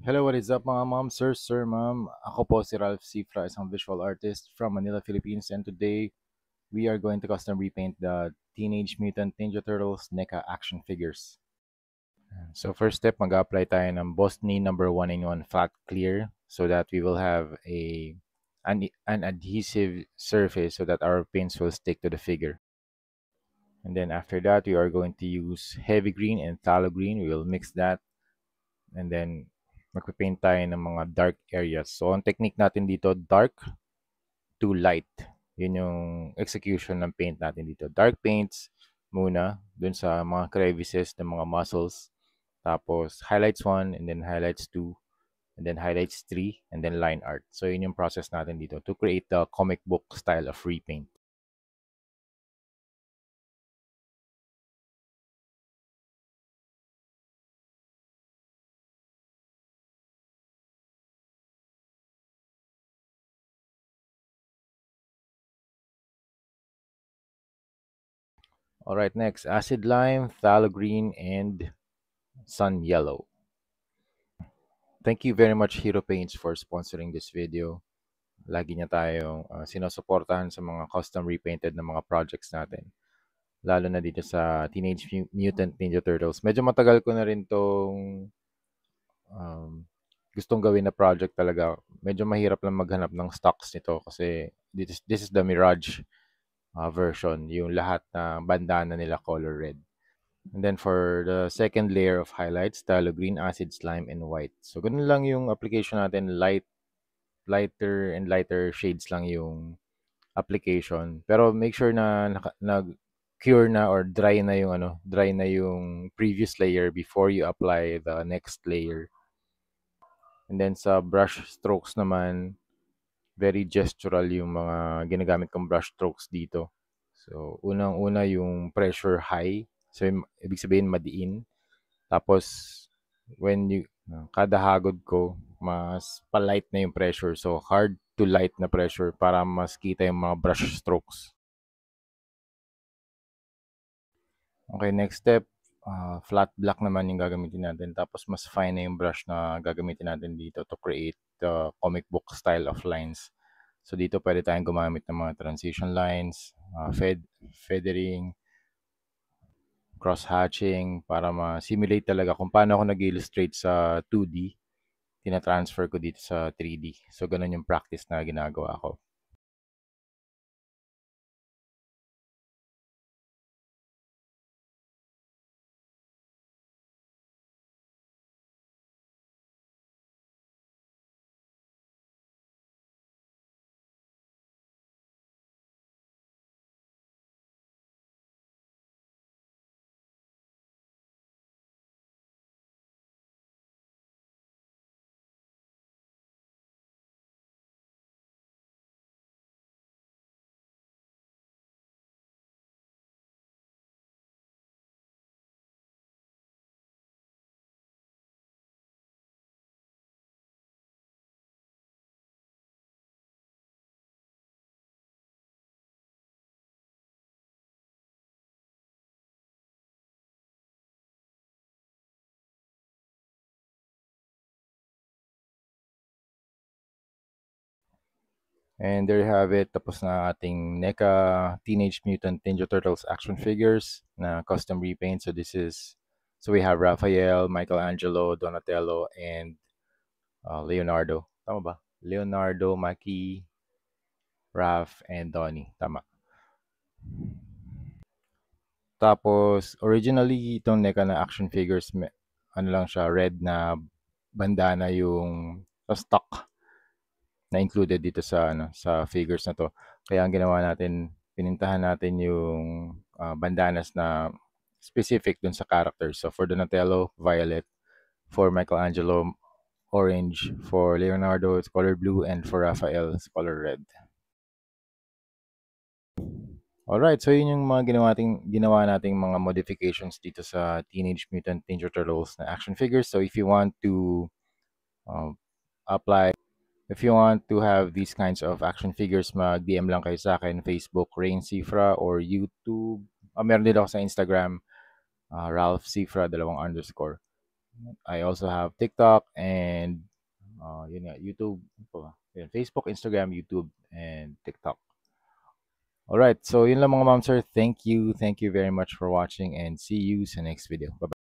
Hello, what is up mga ma'am, sir, ma'am? Ako po si Ralph Cifra, isang visual artist from Manila, Philippines, and today we are going to custom repaint the Teenage Mutant Ninja Turtles NECA action figures. So first step, mag-apply tayo ng Boss-Knee number 1-in-1 flat clear so that we will have an adhesive surface so that our paints will stick to the figure. And then after that, we are going to use heavy green and phthalo green. We will mix that and then magpe-paint tayo ng mga dark areas. So, ang technique natin dito, dark to light. Yun yung execution ng paint natin dito. Dark paints muna dun sa mga crevices ng mga muscles. Tapos, highlights 1 and then highlights 2 and then highlights 3 and then line art. So, yun yung process natin dito to create the comic book style of repaint. Alright, next, acid lime, phthalo green, and sun yellow. Thank you very much, Hero Paints, for sponsoring this video. Lagi niya tayong sinusuportahan sa mga custom repainted na mga projects natin. Lalo na dito sa Teenage Mutant Ninja Turtles. Medyo matagal ko na rin tong gustong gawin na project talaga. Medyo mahirap lang maghanap ng stocks nito kasi this is the Mirage version. Yung lahat na bandana nila color red. And then for the second layer of highlights, talo green, acid, slime, and white. So ganun lang yung application natin. Lighter and lighter shades lang yung application. Pero make sure na cure na or dry na yung previous layer before you apply the next layer. And then sa brush strokes naman, very gestural yung mga ginagamit kong brush strokes dito. So, unang-una yung pressure high. So, ibig sabihin madiin. Tapos, kada hagod ko, mas pa-light na yung pressure. So, hard to light na pressure para mas kita yung mga brush strokes. Okay, next step, flat black naman yung gagamitin natin. Tapos, mas fine na yung brush na gagamitin natin dito to create the comic book style of lines. So, dito pwede tayong gumamit ng mga transition lines, feathering, cross-hatching para ma-simulate talaga kung paano ako nag-illustrate sa 2D, tina-transfer ko dito sa 3D. So, ganun yung practice na ginagawa ko. And there you have it. Tapos na ating NECA Teenage Mutant Ninja Turtles action figures na custom repaint. So we have Raphael, Michelangelo, Donatello, and Leonardo. Tama ba? Leonardo, Maki, Raph, and Donnie. Tama. Tapos, originally, itong NECA na action figures, ano lang siya, red na bandana yung stock na included dito sa sa figures na to. Kaya ang ginawa natin, pinintahan natin yung bandanas na specific dun sa characters. So for Donatello, violet. For Michelangelo, orange. For Leonardo, it's color blue. And for Raphael, it's color red. Alright, so yun yung mga ginawa nating mga modifications dito sa Teenage Mutant Ninja Turtles na action figures. So if you want to uh, apply If you want to have these kinds of action figures, mag-DM lang kayo sa akin, Facebook, Rain Cifra, or YouTube. Meron din ako sa Instagram, Ralph Cifra, _. I also have TikTok and yun nga, YouTube. Ano pa ba? Yun, Facebook, Instagram, YouTube, and TikTok. All right. So yun lang mga ma'am sir. Thank you. Thank you very much for watching and see you sa next video. Bye.